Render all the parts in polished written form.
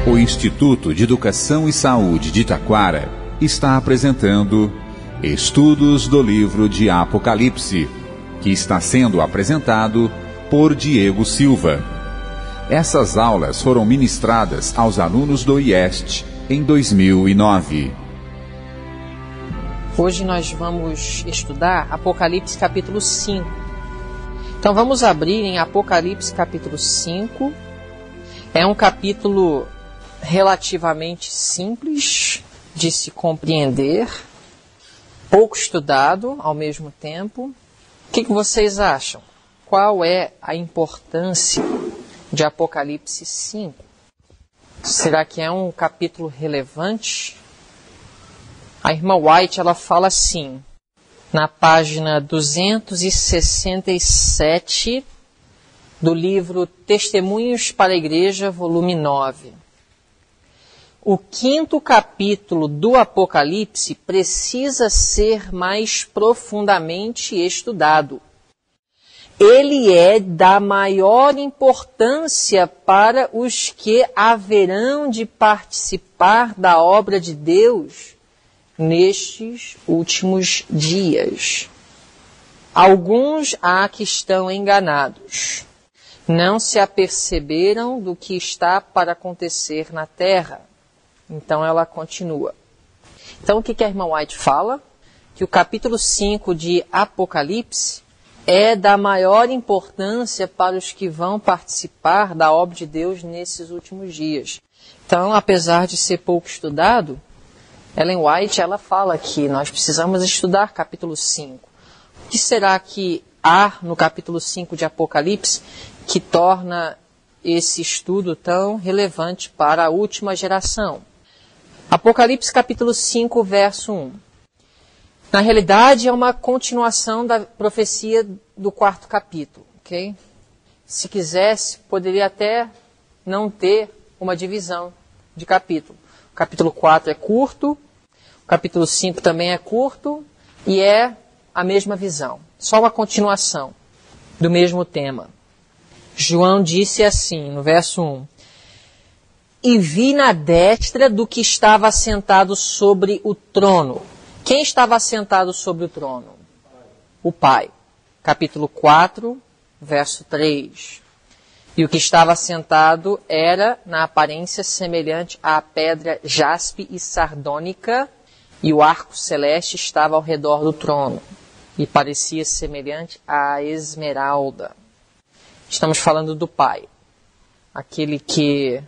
O Instituto de Educação e Saúde de Taquara está apresentando Estudos do Livro de Apocalipse, que está sendo apresentado por Diego Silva. Essas aulas foram ministradas aos alunos do IEST em 2009. Hoje nós vamos estudar Apocalipse capítulo 5. Então vamos abrir em Apocalipse capítulo 5. É um capítulo relativamente simples de se compreender, pouco estudado ao mesmo tempo. O que vocês acham? Qual é a importância de Apocalipse 5? Será que é um capítulo relevante? A irmã White, ela fala assim, na página 267 do livro Testemunhos para a Igreja, volume 9. O quinto capítulo do Apocalipse precisa ser mais profundamente estudado. Ele é da maior importância para os que haverão de participar da obra de Deus nestes últimos dias. Alguns há que estão enganados. Não se aperceberam do que está para acontecer na terra. Então ela continua. Então o que a irmã White fala? Que o capítulo 5 de Apocalipse é da maior importância para os que vão participar da obra de Deus nesses últimos dias. Então, apesar de ser pouco estudado, Ellen White ela fala que nós precisamos estudar capítulo 5. O que será que há no capítulo 5 de Apocalipse que torna esse estudo tão relevante para a última geração? Apocalipse capítulo 5, verso 1. Na realidade, é uma continuação da profecia do quarto capítulo. Okay? Se quisesse, poderia até não ter uma divisão de capítulo. O capítulo 4 é curto, o capítulo 5 também é curto, e é a mesma visão. Só uma continuação do mesmo tema. João disse assim, no verso 1. E vi na destra do que estava assentado sobre o trono. Quem estava assentado sobre o trono? O Pai. Capítulo 4, verso 3. E o que estava assentado era, na aparência, semelhante à pedra jaspe e sardônica, e o arco celeste estava ao redor do trono, e parecia semelhante à esmeralda. Estamos falando do Pai. Aquele que,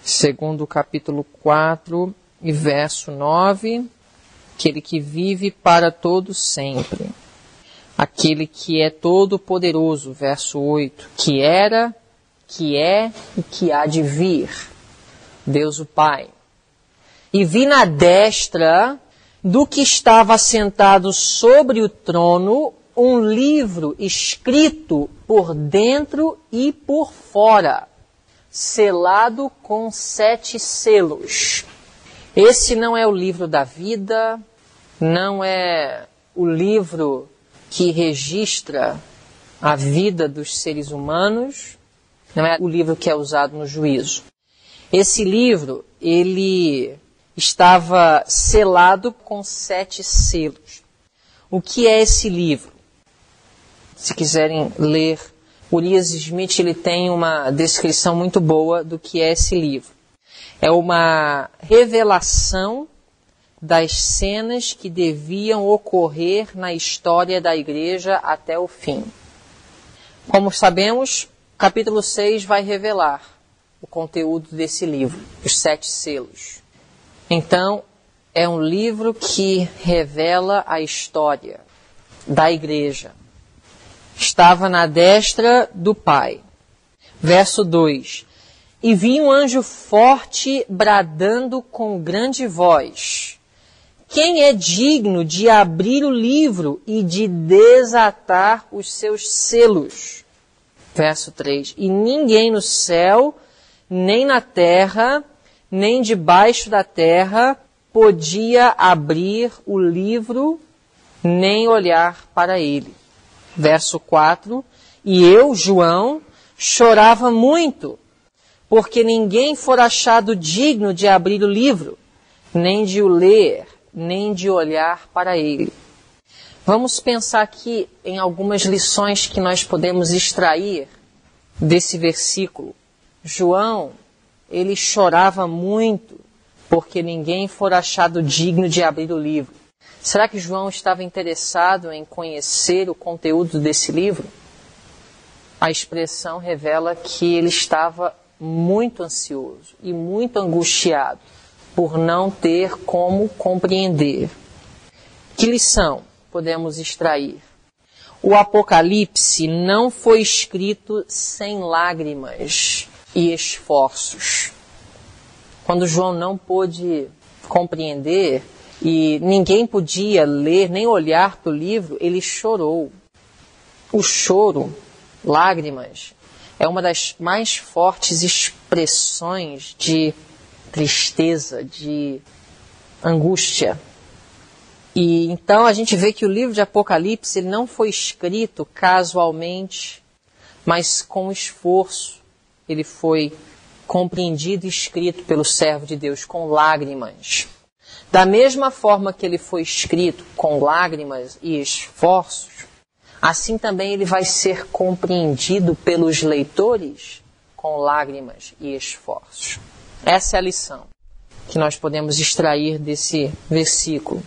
segundo o capítulo 4 e verso 9, aquele que vive para todo sempre. Aquele que é todo poderoso, verso 8, que era, que é e que há de vir. Deus o Pai. E vi na destra do que estava sentado sobre o trono um livro escrito por dentro e por fora, selado com 7 selos. Esse não é o livro da vida, não é o livro que registra a vida dos seres humanos, não é o livro que é usado no juízo. Esse livro, ele estava selado com 7 selos. O que é esse livro? Se quiserem ler, Urias Smith ele tem uma descrição muito boa do que é esse livro. É uma revelação das cenas que deviam ocorrer na história da igreja até o fim. Como sabemos, o capítulo 6 vai revelar o conteúdo desse livro, os 7 selos. Então, é um livro que revela a história da igreja. Estava na destra do Pai. Verso 2. E vi um anjo forte bradando com grande voz. Quem é digno de abrir o livro e de desatar os seus selos? Verso 3. E ninguém no céu, nem na terra, nem debaixo da terra, podia abrir o livro, nem olhar para ele. Verso 4. E eu, João, chorava muito, porque ninguém for achado digno de abrir o livro, nem de o ler, nem de olhar para ele. Vamos pensar aqui em algumas lições que nós podemos extrair desse versículo. João, ele chorava muito porque ninguém for achado digno de abrir o livro. Será que João estava interessado em conhecer o conteúdo desse livro? A expressão revela que ele estava muito ansioso e muito angustiado por não ter como compreender. Que lição podemos extrair? O Apocalipse não foi escrito sem lágrimas e esforços. Quando João não pôde compreender e ninguém podia ler nem olhar para o livro, ele chorou. O choro, lágrimas, é uma das mais fortes expressões de tristeza, de angústia. E então a gente vê que o livro de Apocalipse ele não foi escrito casualmente, mas com esforço. Ele foi compreendido e escrito pelo servo de Deus com lágrimas. Da mesma forma que ele foi escrito com lágrimas e esforços, assim também ele vai ser compreendido pelos leitores com lágrimas e esforços. Essa é a lição que nós podemos extrair desse versículo.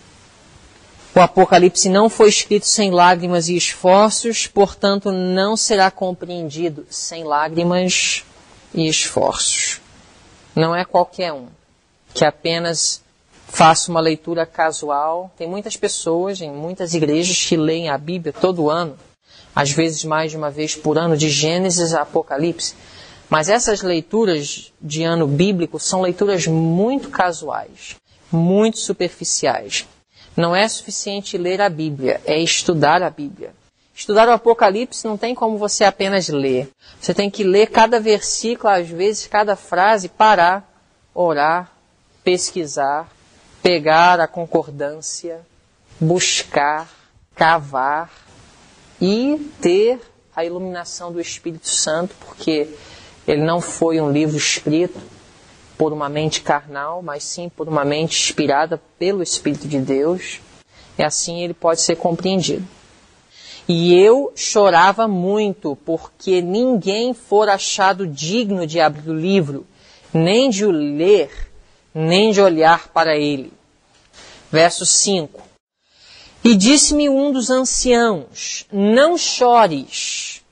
O Apocalipse não foi escrito sem lágrimas e esforços, portanto não será compreendido sem lágrimas e esforços. Não é qualquer um que apenas faça uma leitura casual. Tem muitas pessoas em muitas igrejas que leem a Bíblia todo ano, às vezes mais de uma vez por ano, de Gênesis a Apocalipse. Mas essas leituras de ano bíblico são leituras muito casuais, muito superficiais. Não é suficiente ler a Bíblia, é estudar a Bíblia. Estudar o Apocalipse não tem como você apenas ler. Você tem que ler cada versículo, às vezes cada frase, parar, orar, pesquisar, pegar a concordância, buscar, cavar e ter a iluminação do Espírito Santo, porque ele não foi um livro escrito por uma mente carnal, mas sim por uma mente inspirada pelo Espírito de Deus. E assim ele pode ser compreendido. E eu chorava muito, porque ninguém for achado digno de abrir o livro, nem de o ler, nem de olhar para ele. Verso 5. E disse-me um dos anciãos, não chores,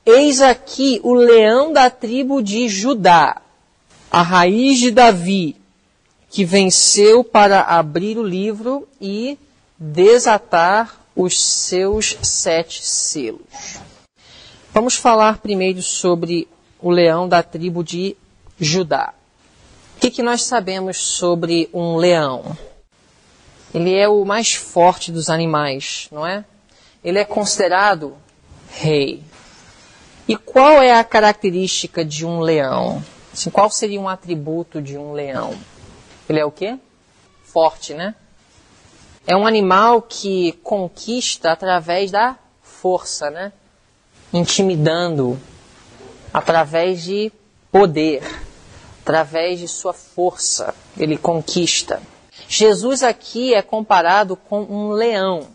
eis aqui o leão da tribo de Judá, a raiz de Davi, que venceu para abrir o livro e desatar os seus 7 selos. Vamos falar primeiro sobre o leão da tribo de Judá. O que nós sabemos sobre um leão? Ele é o mais forte dos animais, não é? Ele é considerado rei. E qual é a característica de um leão? Assim, qual seria um atributo de um leão? Ele é o quê? Forte, né? É um animal que conquista através da força, né? Intimidando, através de poder, através de sua força, ele conquista. Jesus aqui é comparado com um leão,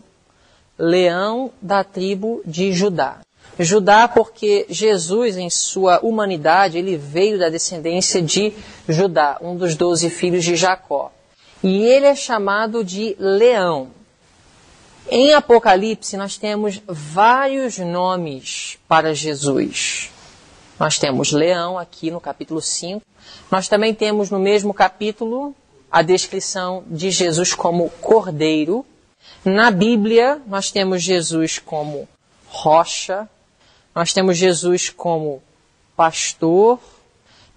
leão da tribo de Judá. Judá porque Jesus, em sua humanidade, ele veio da descendência de Judá, um dos 12 filhos de Jacó. E ele é chamado de leão. Em Apocalipse, nós temos vários nomes para Jesus. Nós temos leão aqui no capítulo 5. Nós também temos no mesmo capítulo a descrição de Jesus como cordeiro. Na Bíblia, nós temos Jesus como rocha. Nós temos Jesus como pastor.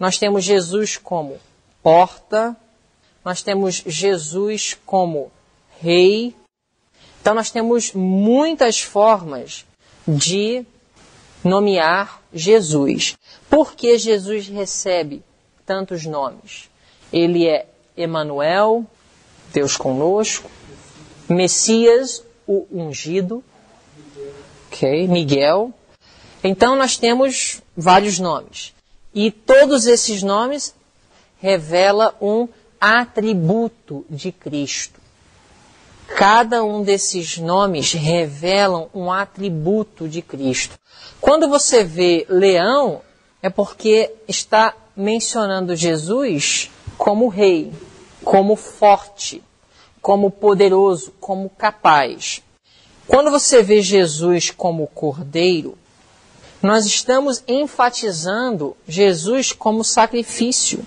Nós temos Jesus como porta. Nós temos Jesus como rei. Então nós temos muitas formas de nomear Jesus. Por que Jesus recebe tantos nomes? Ele é Emanuel, Deus conosco, Messias, o ungido, Miguel. Então nós temos vários nomes. E todos esses nomes revelam um atributo de Cristo. Cada um desses nomes revelam um atributo de Cristo. Quando você vê leão, é porque está mencionando Jesus como rei, como forte, como poderoso, como capaz. Quando você vê Jesus como cordeiro, nós estamos enfatizando Jesus como sacrifício.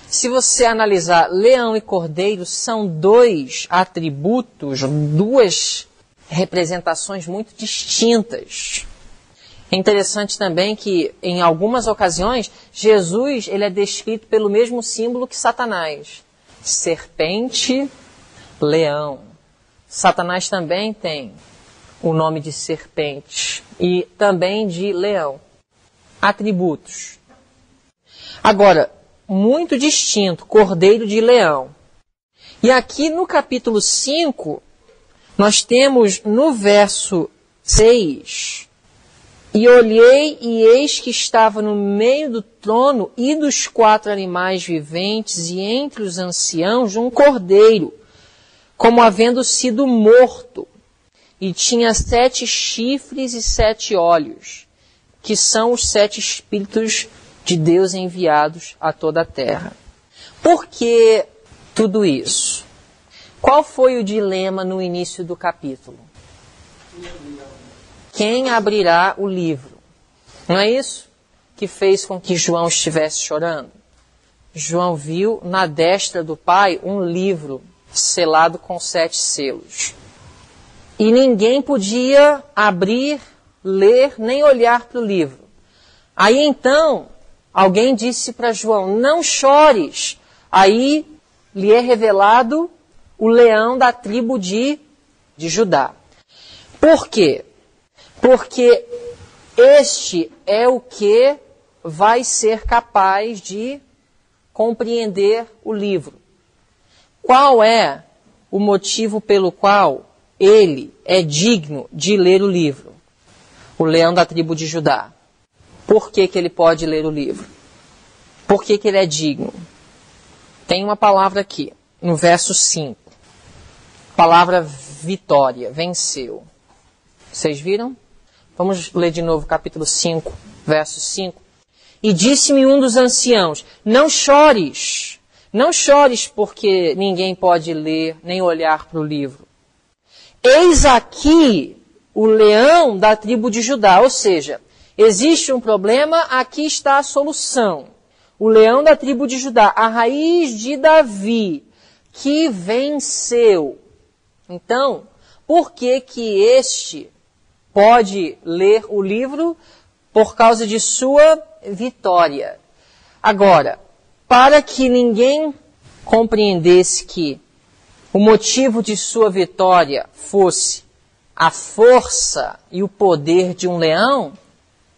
Se você analisar leão e cordeiro, são dois atributos, duas representações muito distintas. É interessante também que, em algumas ocasiões, Jesus ele é descrito pelo mesmo símbolo que Satanás. Serpente, leão. Satanás também tem o nome de serpente e também de leão. Atributos. Agora, muito distinto, cordeiro de leão. E aqui no capítulo 5, nós temos no verso 6... E olhei, e eis que estava no meio do trono e dos 4 animais viventes, e entre os anciãos um cordeiro, como havendo sido morto, e tinha 7 chifres e 7 olhos, que são os 7 espíritos de Deus enviados a toda a terra. Por que tudo isso? Qual foi o dilema no início do capítulo? Quem abrirá o livro? Não é isso que fez com que João estivesse chorando? João viu na destra do Pai um livro selado com 7 selos. E ninguém podia abrir, ler, nem olhar para o livro. Aí então, alguém disse para João, não chores. Aí lhe é revelado o leão da tribo de Judá. Por quê? Porque este é o que vai ser capaz de compreender o livro. Qual é o motivo pelo qual ele é digno de ler o livro? O leão da tribo de Judá. Por que ele pode ler o livro? Por que ele é digno? Tem uma palavra aqui, no verso 5. Palavra vitória, venceu. Vocês viram? Vamos ler de novo capítulo 5, verso 5. E disse-me um dos anciãos, não chores porque ninguém pode ler nem olhar para o livro. Eis aqui o leão da tribo de Judá, ou seja, existe um problema, aqui está a solução. O leão da tribo de Judá, a raiz de Davi, que venceu. Então, por que este pode ler o livro? Por causa de sua vitória. Agora, para que ninguém compreendesse que o motivo de sua vitória fosse a força e o poder de um leão,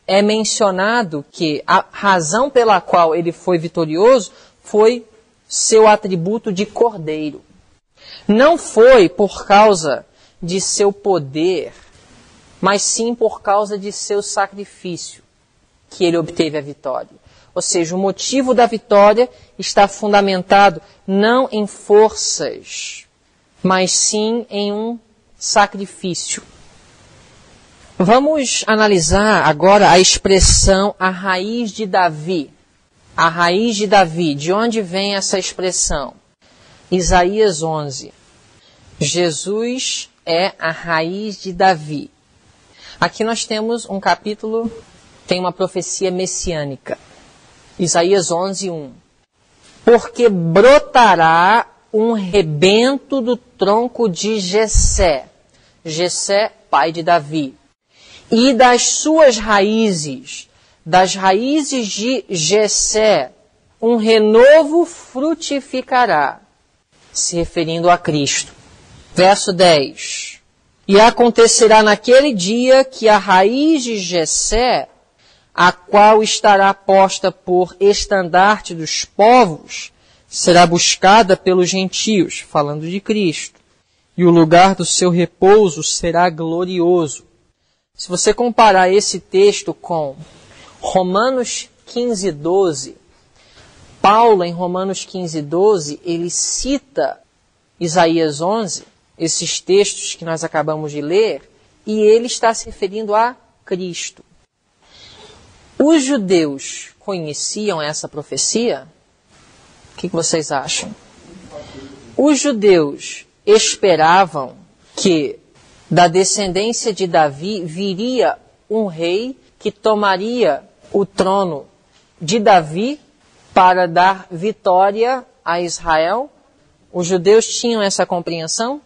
é mencionado que a razão pela qual ele foi vitorioso foi seu atributo de cordeiro. Não foi por causa de seu poder, mas sim por causa de seu sacrifício que ele obteve a vitória. Ou seja, o motivo da vitória está fundamentado não em forças, mas sim em um sacrifício. Vamos analisar agora a expressão a raiz de Davi. A raiz de Davi, de onde vem essa expressão? Isaías 11. Jesus é a raiz de Davi. Aqui nós temos um capítulo, tem uma profecia messiânica. Isaías 11, 1. Porque brotará um rebento do tronco de Jessé. Jessé, pai de Davi. E das suas raízes, das raízes de Jessé, um renovo frutificará. Se referindo a Cristo. Verso 10. E acontecerá naquele dia que a raiz de Jessé, a qual estará posta por estandarte dos povos, será buscada pelos gentios, falando de Cristo. E o lugar do seu repouso será glorioso. Se você comparar esse texto com Romanos 15:12, Paulo, em Romanos 15:12, ele cita Isaías 11, esses textos que nós acabamos de ler, e ele está se referindo a Cristo. Os judeus conheciam essa profecia? O que vocês acham? Os judeus esperavam que da descendência de Davi viria um rei que tomaria o trono de Davi para dar vitória a Israel? Os judeus tinham essa compreensão?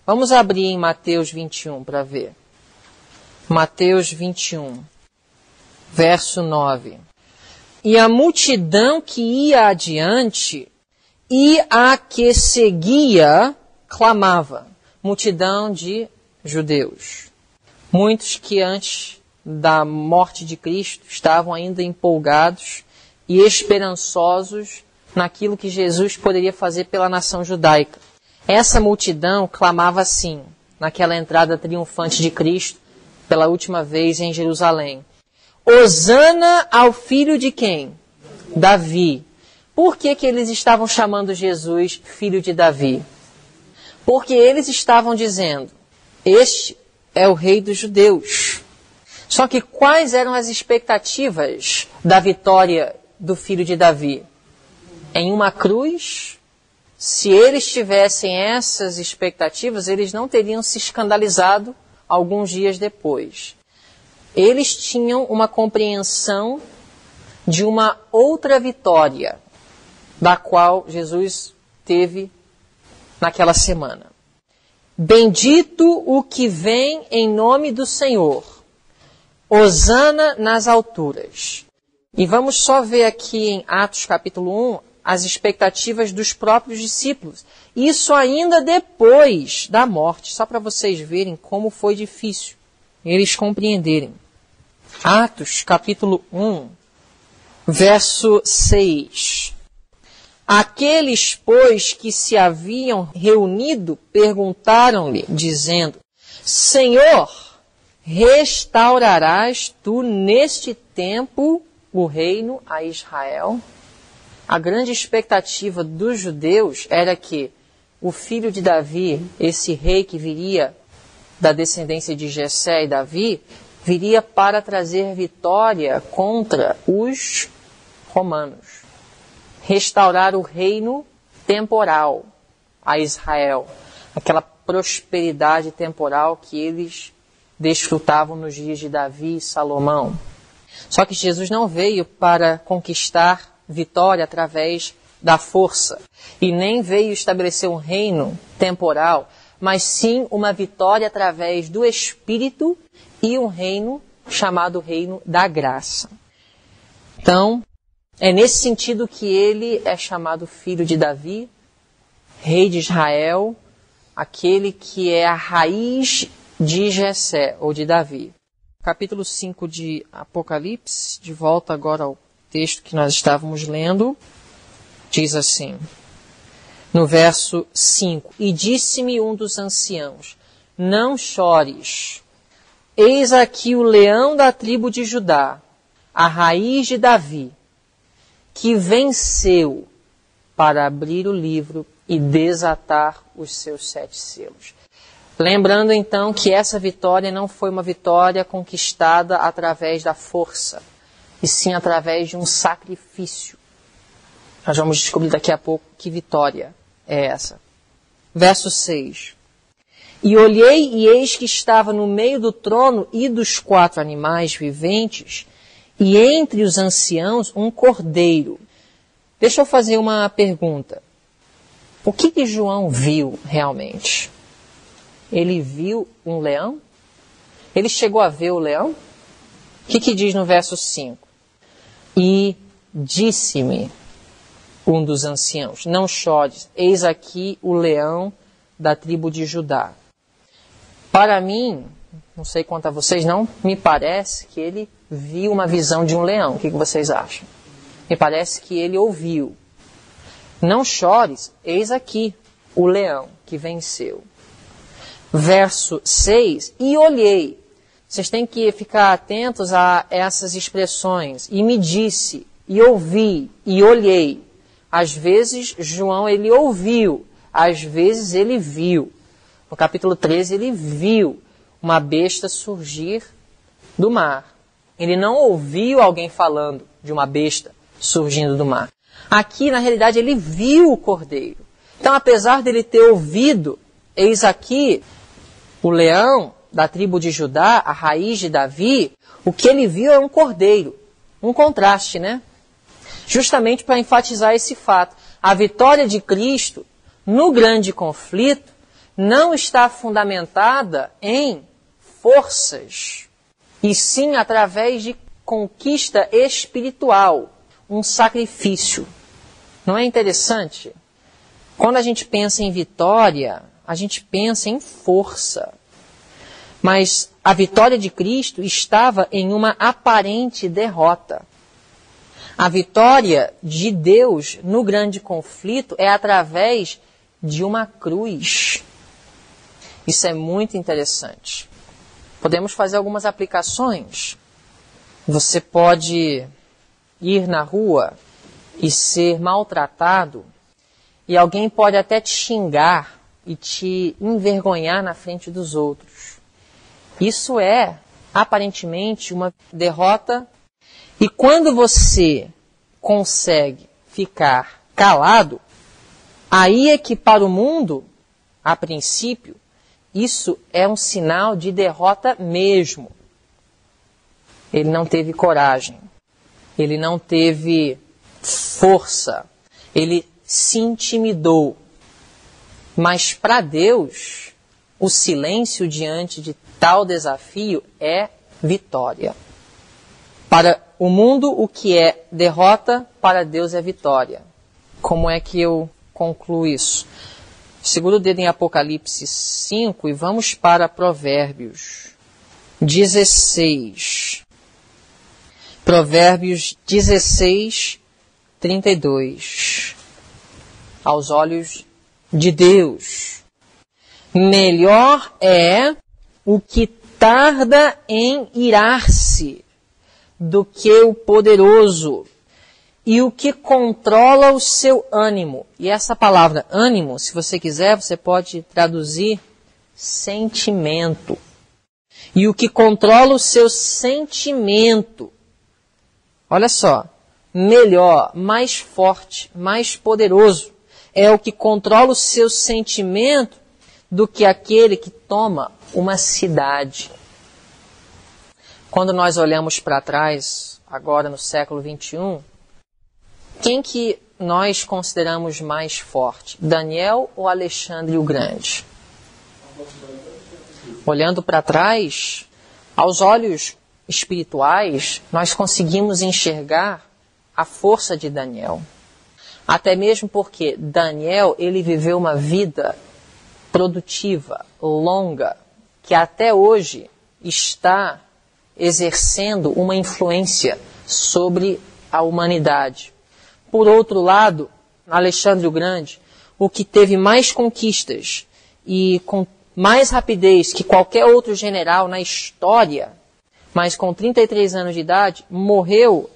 Vamos abrir em Mateus 21 para ver. Mateus 21, verso 9. E a multidão que ia adiante e a que seguia clamava. Multidão de judeus. Muitos que antes da morte de Cristo estavam ainda empolgados e esperançosos naquilo que Jesus poderia fazer pela nação judaica. Essa multidão clamava assim, naquela entrada triunfante de Cristo, pela última vez em Jerusalém. Hosana ao filho de quem? Davi. Por que eles estavam chamando Jesus filho de Davi? Porque eles estavam dizendo, este é o rei dos judeus. Só que quais eram as expectativas da vitória do filho de Davi? Em uma cruz, se eles tivessem essas expectativas, eles não teriam se escandalizado alguns dias depois. Eles tinham uma compreensão de uma outra vitória, da qual Jesus teve naquela semana. Bendito o que vem em nome do Senhor. Hosana nas alturas. E vamos só ver aqui em Atos capítulo 1 as expectativas dos próprios discípulos. Isso ainda depois da morte, só para vocês verem como foi difícil eles compreenderem. Atos capítulo 1, verso 6. Aqueles, pois, que se haviam reunido, perguntaram-lhe, dizendo, Senhor, restaurarás tu neste tempo o reino a Israel? A grande expectativa dos judeus era que o filho de Davi, esse rei que viria da descendência de Jessé e Davi, viria para trazer vitória contra os romanos. Restaurar o reino temporal a Israel. Aquela prosperidade temporal que eles desfrutavam nos dias de Davi e Salomão. Só que Jesus não veio para conquistar vitória através da força. E nem veio estabelecer um reino temporal, mas sim uma vitória através do Espírito e um reino chamado Reino da Graça. Então, é nesse sentido que ele é chamado filho de Davi, rei de Israel, aquele que é a raiz de Jessé, ou de Davi. Capítulo 5 de Apocalipse, de volta agora ao texto que nós estávamos lendo, diz assim, no verso 5, E disse-me um dos anciãos, não chores, eis aqui o leão da tribo de Judá, a raiz de Davi, que venceu para abrir o livro e desatar os seus 7 selos. Lembrando então que essa vitória não foi uma vitória conquistada através da força, e sim através de um sacrifício. Nós vamos descobrir daqui a pouco que vitória é essa. Verso 6. E olhei e eis que estava no meio do trono e dos 4 animais viventes, e entre os anciãos um cordeiro. Deixa eu fazer uma pergunta. O que João viu realmente? Ele viu um leão? Ele chegou a ver o leão? O que diz no verso 5? E disse-me um dos anciãos, não chores, eis aqui o leão da tribo de Judá. Para mim, não sei quanto a vocês, não me parece que ele viu uma visão de um leão. O que vocês acham? Me parece que ele ouviu. Não chores, eis aqui o leão que venceu. Verso 6, e olhei. Vocês têm que ficar atentos a essas expressões. E me disse, e ouvi, e olhei. Às vezes, João, ele ouviu. Às vezes, ele viu. No capítulo 13, ele viu uma besta surgir do mar. Ele não ouviu alguém falando de uma besta surgindo do mar. Aqui, na realidade, ele viu o cordeiro. Então, apesar dele ter ouvido, eis aqui o leão da tribo de Judá, a raiz de Davi, o que ele viu é um cordeiro. Um contraste, né? Justamente para enfatizar esse fato. A vitória de Cristo no grande conflito não está fundamentada em forças, e sim através de conquista espiritual, um sacrifício. Não é interessante? Quando a gente pensa em vitória, a gente pensa em força. Mas a vitória de Cristo estava em uma aparente derrota. A vitória de Deus no grande conflito é através de uma cruz. Isso é muito interessante. Podemos fazer algumas aplicações. Você pode ir na rua e ser maltratado, e alguém pode até te xingar e te envergonhar na frente dos outros. Isso é, aparentemente, uma derrota. E quando você consegue ficar calado, aí é que para o mundo, a princípio, isso é um sinal de derrota mesmo. Ele não teve coragem. Ele não teve força. Ele se intimidou. Mas para Deus, o silêncio diante de tal desafio é vitória. Para o mundo, o que é derrota, para Deus é vitória. Como é que eu concluo isso? Segura o dedo em Apocalipse 5 e vamos para Provérbios 16. Provérbios 16, 32. Aos olhos de Deus, melhor é o que tarda em irar-se do que o poderoso, e o que controla o seu ânimo. E essa palavra ânimo, se você quiser, você pode traduzir sentimento. E o que controla o seu sentimento. Olha só, melhor, mais forte, mais poderoso é o que controla o seu sentimento do que aquele que toma uma cidade. Quando nós olhamos para trás, agora no século 21, quem que nós consideramos mais forte? Daniel ou Alexandre o Grande? Olhando para trás, aos olhos espirituais, nós conseguimos enxergar a força de Daniel. Até mesmo porque Daniel, ele viveu uma vida produtiva, longa, que até hoje está exercendo uma influência sobre a humanidade. Por outro lado, Alexandre o Grande, o que teve mais conquistas e com mais rapidez que qualquer outro general na história, mas com 33 anos de idade, morreu.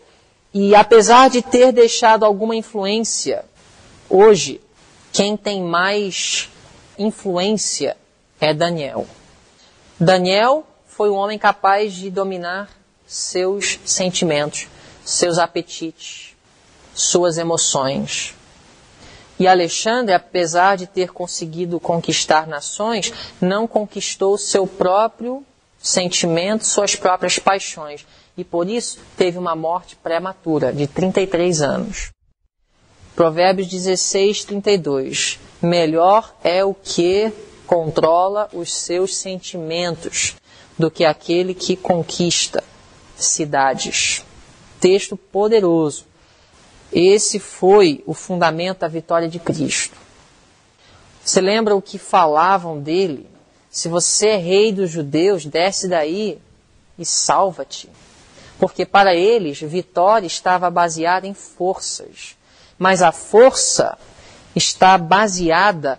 E apesar de ter deixado alguma influência, hoje, quem tem mais influência é Daniel. Daniel foi um homem capaz de dominar seus sentimentos, seus apetites, suas emoções. E Alexandre, apesar de ter conseguido conquistar nações, não conquistou seu próprio sentimento, suas próprias paixões. E por isso teve uma morte prematura, de 33 anos. Provérbios 16, 32. Melhor é o que controla os seus sentimentos do que aquele que conquista cidades. Texto poderoso. Esse foi o fundamento da vitória de Cristo. Você lembra o que falavam dele? Se você é rei dos judeus, desce daí e salva-te. Porque para eles, vitória estava baseada em forças. Mas a força está baseada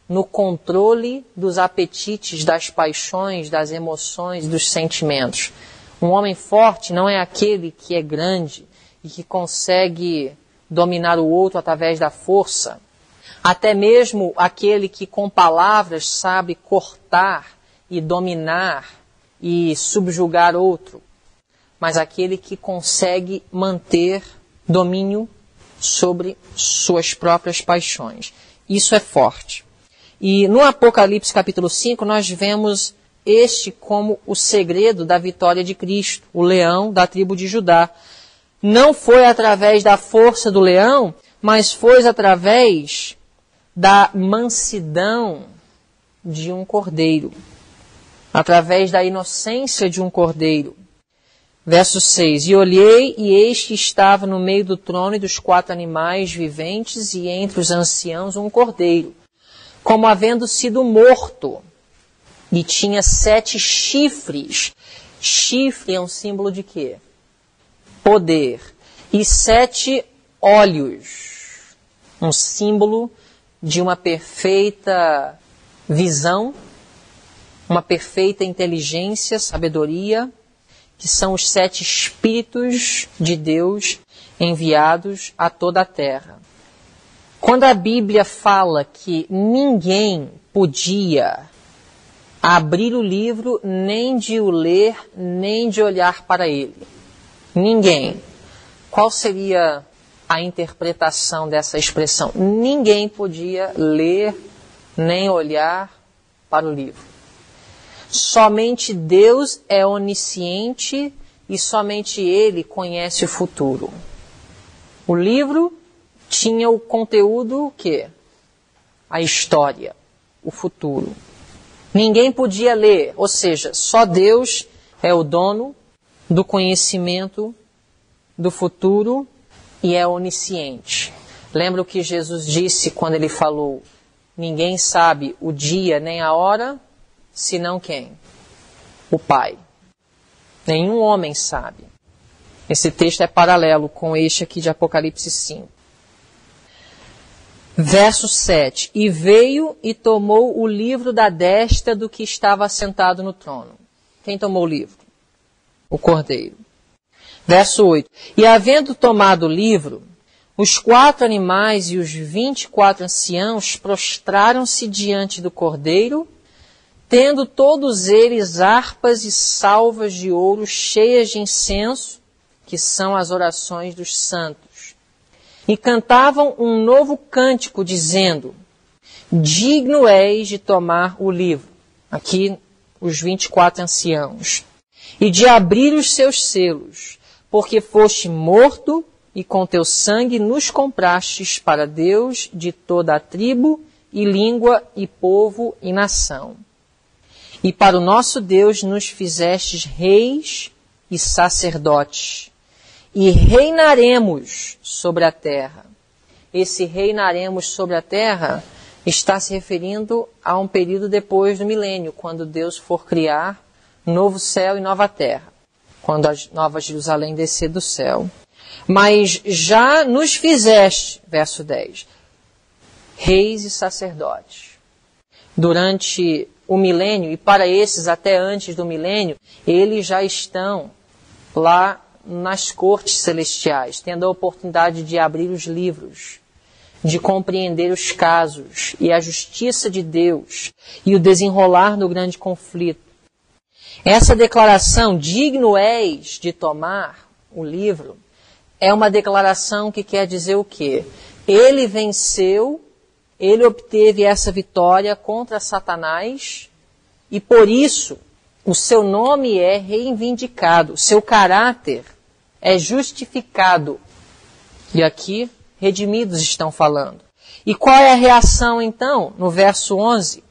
no controle dos apetites, das paixões, das emoções, dos sentimentos. Um homem forte não é aquele que é grande e que consegue dominar o outro através da força. Até mesmo aquele que com palavras sabe cortar e dominar e subjugar outro. Mas aquele que consegue manter domínio sobre suas próprias paixões. Isso é forte. E no Apocalipse capítulo 5 nós vemos este como o segredo da vitória de Cristo, o leão da tribo de Judá. Não foi através da força do leão, mas foi através da mansidão de um cordeiro, através da inocência de um cordeiro. Verso 6, e olhei, e eis que estava no meio do trono e dos 4 animais viventes, e entre os anciãos um cordeiro, como havendo sido morto, e tinha 7 chifres. Chifre é um símbolo de quê? Poder. E 7 olhos, um símbolo de uma perfeita visão, uma perfeita inteligência, sabedoria, que são os 7 Espíritos de Deus enviados a toda a terra. Quando a Bíblia fala que ninguém podia abrir o livro, nem de o ler, nem de olhar para ele. Ninguém. Qual seria a interpretação dessa expressão? Ninguém podia ler, nem olhar para o livro. Somente Deus é onisciente e somente Ele conhece o futuro. O livro tinha o conteúdo o quê? A história, o futuro. Ninguém podia ler, ou seja, só Deus é o dono do conhecimento do futuro e é onisciente. Lembra o que Jesus disse quando Ele falou, ninguém sabe o dia nem a hora, senão quem? O Pai. Nenhum homem sabe. Esse texto é paralelo com este aqui de Apocalipse 5. Verso 7. E veio e tomou o livro da destra do que estava assentado no trono. Quem tomou o livro? O Cordeiro. Verso 8. E havendo tomado o livro, os 4 animais e os 24 anciãos prostraram-se diante do Cordeiro, tendo todos eles harpas e salvas de ouro cheias de incenso, que são as orações dos santos. E cantavam um novo cântico, dizendo, digno és de tomar o livro, aqui os 24 anciãos, e de abrir os seus selos, porque foste morto e com teu sangue nos comprastes para Deus de toda a tribo e língua e povo e nação. E para o nosso Deus nos fizestes reis e sacerdotes, e reinaremos sobre a terra. Esse reinaremos sobre a terra está se referindo a um período depois do milênio, quando Deus for criar novo céu e nova terra, quando a nova Jerusalém descer do céu. Mas já nos fizeste, verso 10, reis e sacerdotes. Durante o milênio, e para esses até antes do milênio, eles já estão lá nas cortes celestiais, tendo a oportunidade de abrir os livros, de compreender os casos e a justiça de Deus e o desenrolar do grande conflito. Essa declaração, digno és de tomar o livro, é uma declaração que quer dizer o quê? Ele venceu, ele obteve essa vitória contra Satanás e por isso o seu nome é reivindicado, o seu caráter é justificado. E aqui, redimidos estão falando. E qual é a reação então? No verso 11,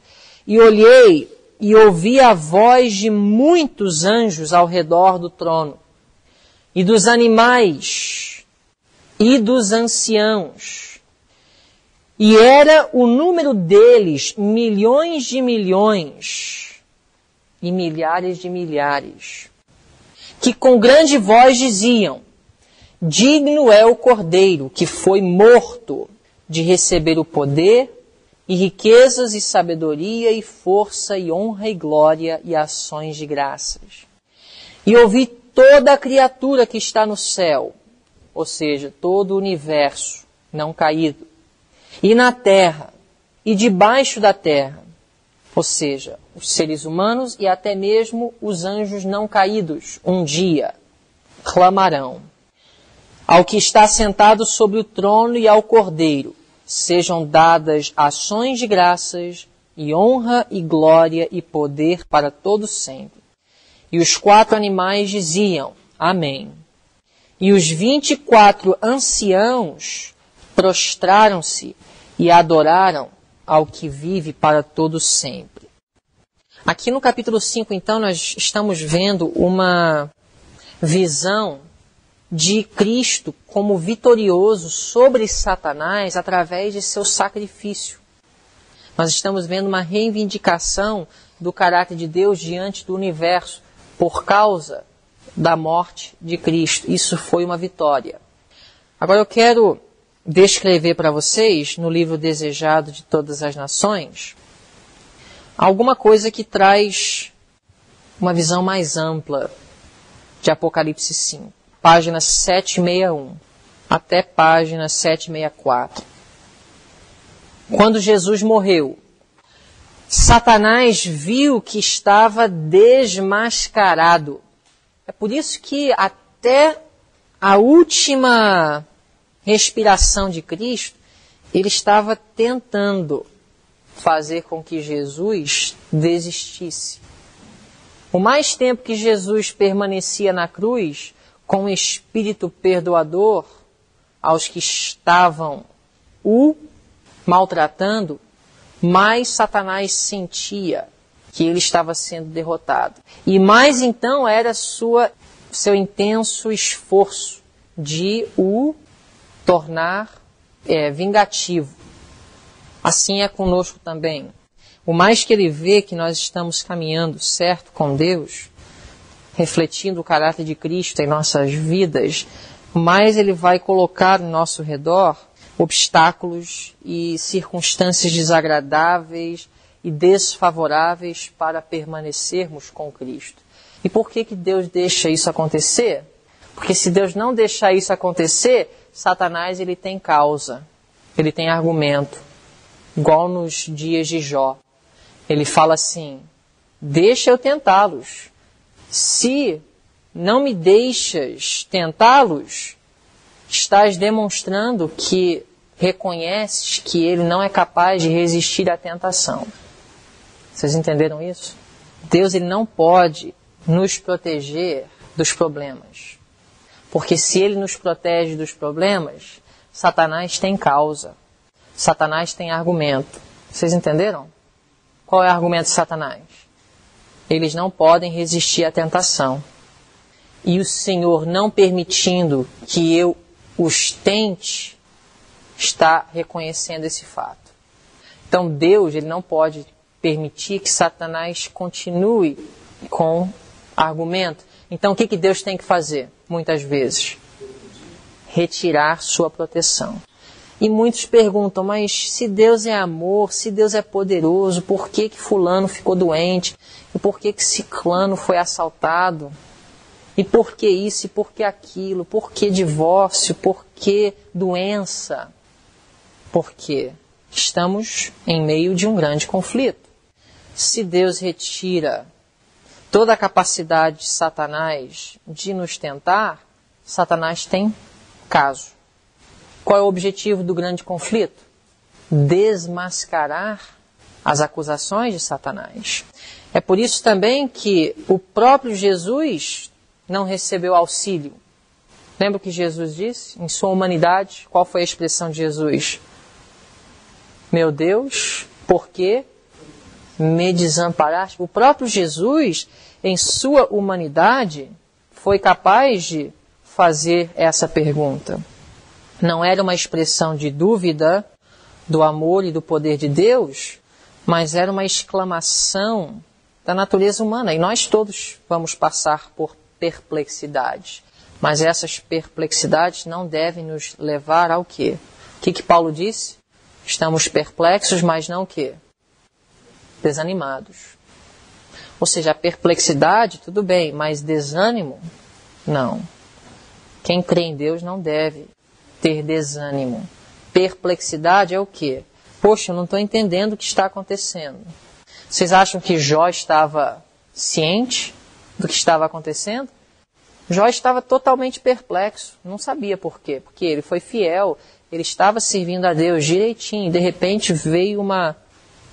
e olhei e ouvi a voz de muitos anjos ao redor do trono, e dos animais, e dos anciãos. E era o número deles milhões de milhões, e milhares de milhares, que com grande voz diziam, digno é o Cordeiro que foi morto de receber o poder e riquezas e sabedoria e força e honra e glória e ações de graças. E ouvi toda a criatura que está no céu, ou seja, todo o universo não caído, e na terra, e debaixo da terra, ou seja, os seres humanos e até mesmo os anjos não caídos, um dia clamarão ao que está sentado sobre o trono e ao Cordeiro, sejam dadas ações de graças e honra e glória e poder para todos sempre. E os 4 animais diziam, Amém. E os 24 anciãos prostraram-se e adoraram ao que vive para todos sempre. Aqui no capítulo 5, então, nós estamos vendo uma visão de Cristo como vitorioso sobre Satanás através de seu sacrifício. Nós estamos vendo uma reivindicação do caráter de Deus diante do universo por causa da morte de Cristo. Isso foi uma vitória. Agora eu quero descrever para vocês, no livro Desejado de Todas as Nações, alguma coisa que traz uma visão mais ampla de Apocalipse 5. Página 761 até página 764. Quando Jesus morreu, Satanás viu que estava desmascarado. É por isso que até a última respiração de Cristo, ele estava tentando fazer com que Jesus desistisse. O mais tempo que Jesus permanecia na cruz, com o espírito perdoador aos que estavam o maltratando, mais Satanás sentia que ele estava sendo derrotado. E mais então era seu intenso esforço de o tornar vingativo. Assim é conosco também. O mais que ele vê que nós estamos caminhando certo com Deus, refletindo o caráter de Cristo em nossas vidas, mais ele vai colocar ao nosso redor obstáculos e circunstâncias desagradáveis e desfavoráveis para permanecermos com Cristo. E por que Deus deixa isso acontecer? Porque se Deus não deixar isso acontecer, Satanás ele tem causa, ele tem argumento. Igual nos dias de Jó. Ele fala assim, deixa eu tentá-los. Se não me deixas tentá-los, estás demonstrando que reconheces que ele não é capaz de resistir à tentação. Vocês entenderam isso? Deus ele não pode nos proteger dos problemas. Porque se ele nos protege dos problemas, Satanás tem causa. Satanás tem argumento. Vocês entenderam? Qual é o argumento de Satanás? Eles não podem resistir à tentação. E o Senhor, não permitindo que eu os tente, está reconhecendo esse fato. Então Deus ele não pode permitir que Satanás continue com argumento. Então o que Deus tem que fazer? Muitas vezes, retirar sua proteção. E muitos perguntam, mas se Deus é amor, se Deus é poderoso, por que fulano ficou doente? E por que ciclano foi assaltado? E por que isso e por que aquilo? Por que divórcio? Por que doença? Porque estamos em meio de um grande conflito. Se Deus retira toda a capacidade de Satanás de nos tentar, Satanás tem caso. Qual é o objetivo do grande conflito? Desmascarar as acusações de Satanás. É por isso também que o próprio Jesus não recebeu auxílio. Lembra o que Jesus disse? Em sua humanidade, qual foi a expressão de Jesus? Meu Deus, por que me desamparaste? O próprio Jesus, em sua humanidade, foi capaz de fazer essa pergunta. Não era uma expressão de dúvida do amor e do poder de Deus, mas era uma exclamação da natureza humana. E nós todos vamos passar por perplexidades. Mas essas perplexidades não devem nos levar ao quê? O que Paulo disse? Estamos perplexos, mas não o quê? Desanimados. Ou seja, a perplexidade, tudo bem, mas desânimo, não. Quem crê em Deus não deve ter desânimo. Perplexidade é o quê? Poxa, eu não estou entendendo o que está acontecendo. Vocês acham que Jó estava ciente do que estava acontecendo? Jó estava totalmente perplexo, não sabia por quê. Porque ele foi fiel, ele estava servindo a Deus direitinho. De repente veio uma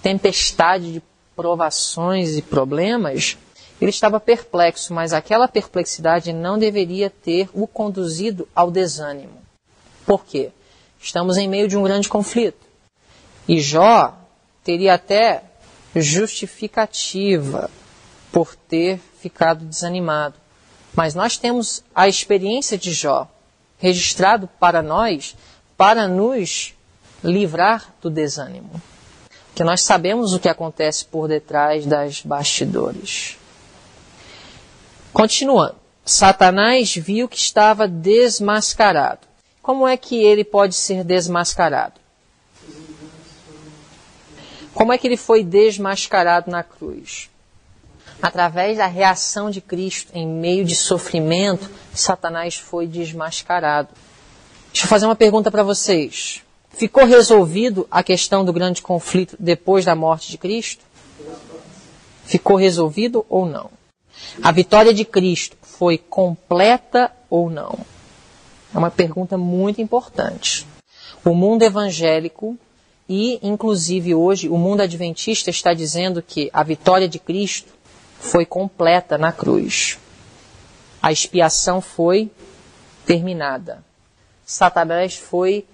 tempestade de provações e problemas. Ele estava perplexo, mas aquela perplexidade não deveria ter o conduzido ao desânimo. Por quê? Estamos em meio de um grande conflito. E Jó teria até justificativa por ter ficado desanimado. Mas nós temos a experiência de Jó registrado para nós, para nos livrar do desânimo. Porque nós sabemos o que acontece por detrás das bastidores. Continuando. Satanás viu que estava desmascarado. Como é que ele pode ser desmascarado? Como é que ele foi desmascarado na cruz? Através da reação de Cristo em meio de sofrimento, Satanás foi desmascarado. Deixa eu fazer uma pergunta para vocês. Ficou resolvido a questão do grande conflito depois da morte de Cristo? Ficou resolvido ou não? A vitória de Cristo foi completa ou não? É uma pergunta muito importante. O mundo evangélico e, inclusive hoje, o mundo adventista está dizendo que a vitória de Cristo foi completa na cruz. A expiação foi terminada. Satanás foi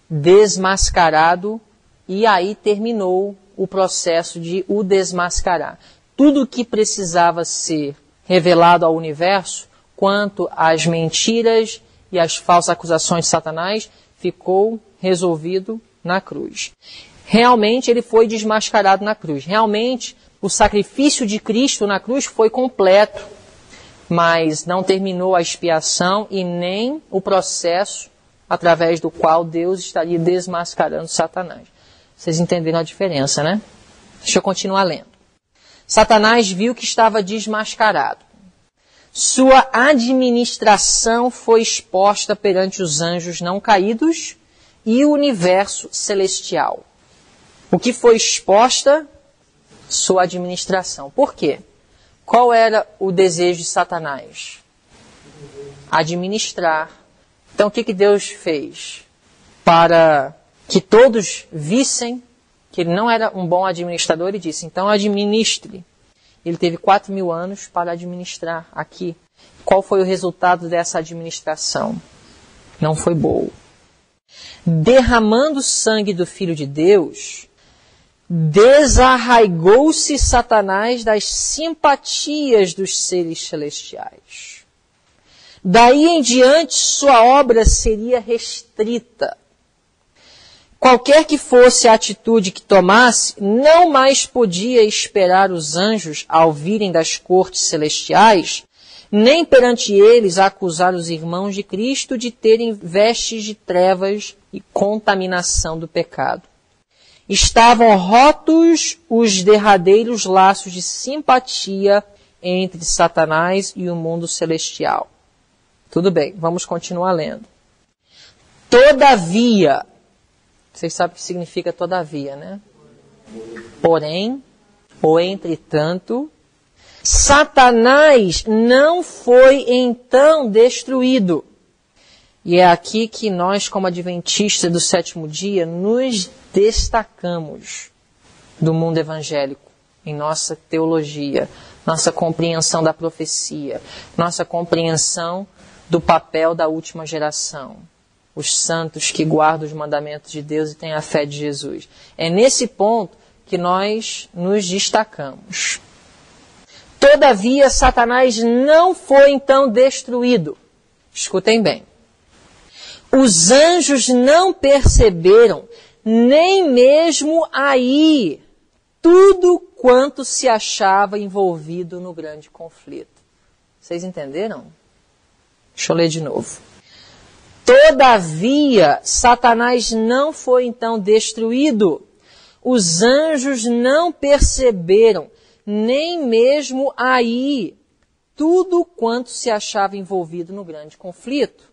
desmascarado e aí terminou o processo de o desmascarar. Tudo o que precisava ser revelado ao universo, quanto às mentiras e às falsas acusações de Satanás, ficou resolvido na cruz. Realmente ele foi desmascarado na cruz. Realmente o sacrifício de Cristo na cruz foi completo, mas não terminou a expiação e nem o processo através do qual Deus estaria desmascarando Satanás. Vocês entenderam a diferença, né? Deixa eu continuar lendo. Satanás viu que estava desmascarado. Sua administração foi exposta perante os anjos não caídos e o universo celestial. O que foi exposta? Sua administração. Por quê? Qual era o desejo de Satanás? Administrar. Então o que Deus fez? Para que todos vissem que ele não era um bom administrador, ele disse, então administre. Ele teve 4.000 anos para administrar aqui. Qual foi o resultado dessa administração? Não foi bom. Derramando o sangue do Filho de Deus, desarraigou-se Satanás das simpatias dos seres celestiais. Daí em diante, sua obra seria restrita. Qualquer que fosse a atitude que tomasse, não mais podia esperar os anjos, ao virem das cortes celestiais, nem perante eles acusar os irmãos de Cristo de terem vestes de trevas e contaminação do pecado. Estavam rotos os derradeiros laços de simpatia entre Satanás e o mundo celestial. Tudo bem, vamos continuar lendo. Todavia, vocês sabem o que significa todavia, né? Porém, ou entretanto, Satanás não foi então destruído. E é aqui que nós, como adventistas do sétimo dia, nos destacamos do mundo evangélico, em nossa teologia, nossa compreensão da profecia, nossa compreensão do papel da última geração, os santos que guardam os mandamentos de Deus e têm a fé de Jesus. É nesse ponto que nós nos destacamos. Todavia, Satanás não foi então destruído. Escutem bem. Os anjos não perceberam, nem mesmo aí, tudo quanto se achava envolvido no grande conflito. Vocês entenderam? Deixa eu ler de novo. Todavia, Satanás não foi então destruído. Os anjos não perceberam, nem mesmo aí, tudo quanto se achava envolvido no grande conflito.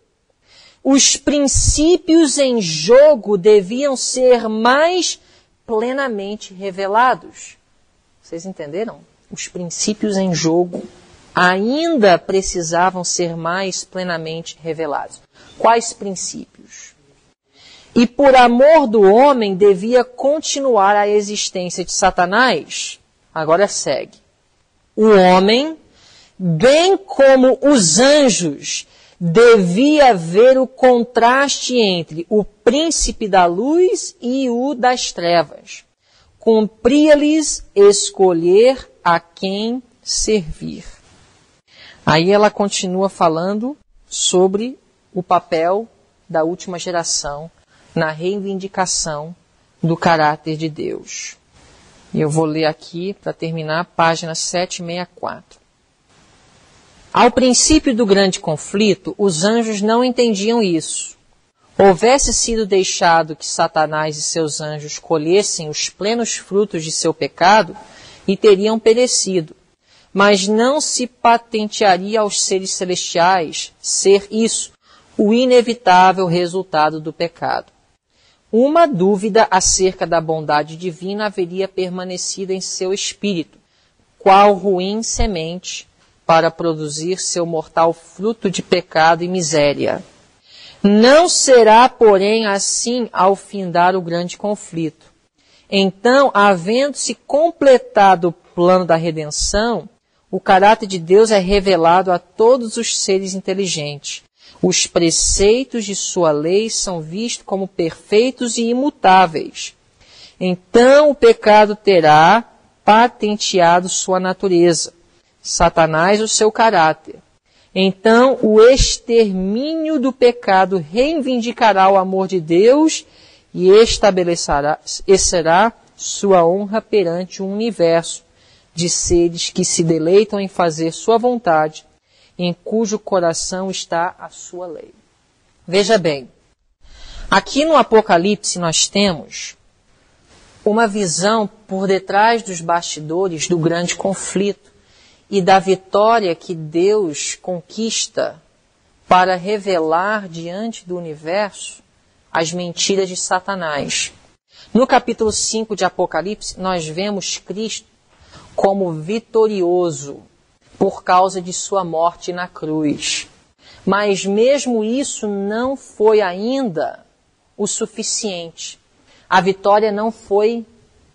Os princípios em jogo deviam ser mais plenamente revelados. Vocês entenderam? Os princípios em jogo ainda precisavam ser mais plenamente revelados. Quais princípios? E por amor do homem devia continuar a existência de Satanás? Agora segue. O homem, bem como os anjos, devia ver o contraste entre o príncipe da luz e o das trevas. Cumpria-lhes escolher a quem servir. Aí ela continua falando sobre o papel da última geração na reivindicação do caráter de Deus. E eu vou ler aqui, para terminar, página 764. Ao princípio do grande conflito, os anjos não entendiam isso. Houvesse sido deixado que Satanás e seus anjos colhessem os plenos frutos de seu pecado, e teriam perecido. Mas não se patentearia aos seres celestiais ser isso, o inevitável resultado do pecado. Uma dúvida acerca da bondade divina haveria permanecido em seu espírito, qual ruim semente para produzir seu mortal fruto de pecado e miséria. Não será, porém, assim ao findar o grande conflito. Então, havendo-se completado o plano da redenção, o caráter de Deus é revelado a todos os seres inteligentes. Os preceitos de sua lei são vistos como perfeitos e imutáveis. Então o pecado terá patenteado sua natureza, Satanás o seu caráter. Então o extermínio do pecado reivindicará o amor de Deus e estabelecerá sua honra perante um universo de seres que se deleitam em fazer sua vontade, em cujo coração está a sua lei. Veja bem, aqui no Apocalipse nós temos uma visão por detrás dos bastidores do grande conflito e da vitória que Deus conquista para revelar diante do universo as mentiras de Satanás. No capítulo 5 de Apocalipse, nós vemos Cristo como vitorioso por causa de sua morte na cruz. Mas mesmo isso não foi ainda o suficiente. A vitória não foi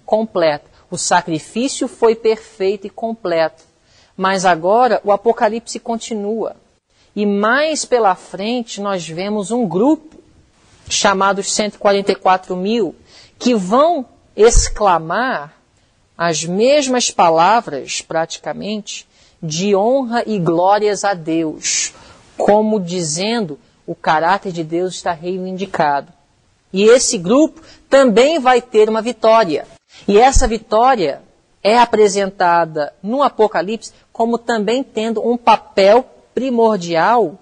completa. O sacrifício foi perfeito e completo. Mas agora o Apocalipse continua. E mais pela frente nós vemos um grupo, chamados 144.000, que vão exclamar as mesmas palavras, praticamente, de honra e glórias a Deus, como dizendo, o caráter de Deus está reivindicado. E esse grupo também vai ter uma vitória. E essa vitória é apresentada no Apocalipse como também tendo um papel primordial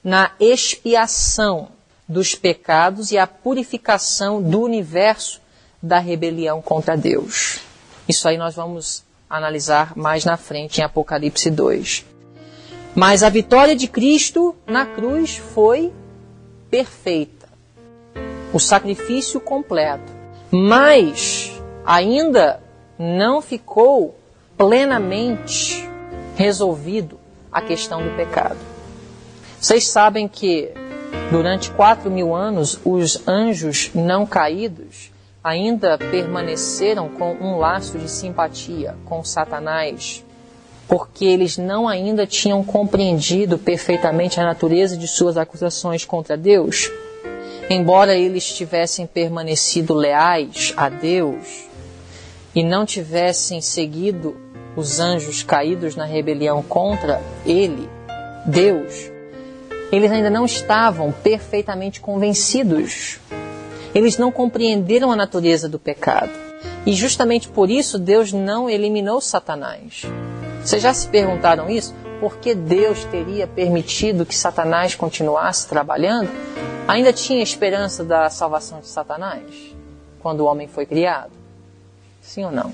na expiação dos pecados e a purificação do universo da rebelião contra Deus. Isso aí nós vamos analisar mais na frente em Apocalipse 2. Mas a vitória de Cristo na cruz foi perfeita. O sacrifício completo. Mas ainda não ficou plenamente resolvido a questão do pecado. Vocês sabem que durante 4.000 anos os anjos não caídos ainda permaneceram com um laço de simpatia com Satanás, porque eles não ainda tinham compreendido perfeitamente a natureza de suas acusações contra Deus. Embora eles tivessem permanecido leais a Deus e não tivessem seguido os anjos caídos na rebelião contra ele, Deus, eles ainda não estavam perfeitamente convencidos. Eles não compreenderam a natureza do pecado. E justamente por isso Deus não eliminou Satanás. Vocês já se perguntaram isso? Por que Deus teria permitido que Satanás continuasse trabalhando? ainda tinha esperança da salvação de Satanás quando o homem foi criado? Sim ou não?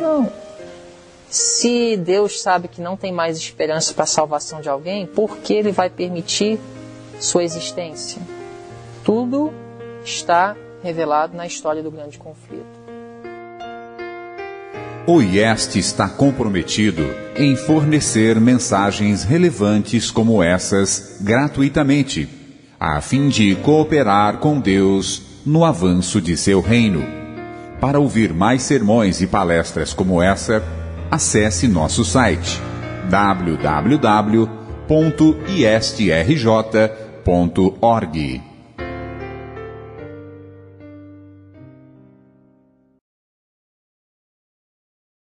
Não. Se Deus sabe que não tem mais esperança para a salvação de alguém, por que Ele vai permitir sua existência? Tudo está revelado na história do grande conflito. O IEST está comprometido em fornecer mensagens relevantes como essas gratuitamente, a fim de cooperar com Deus no avanço de seu reino. Para ouvir mais sermões e palestras como essa, acesse nosso site www.iestrj.org.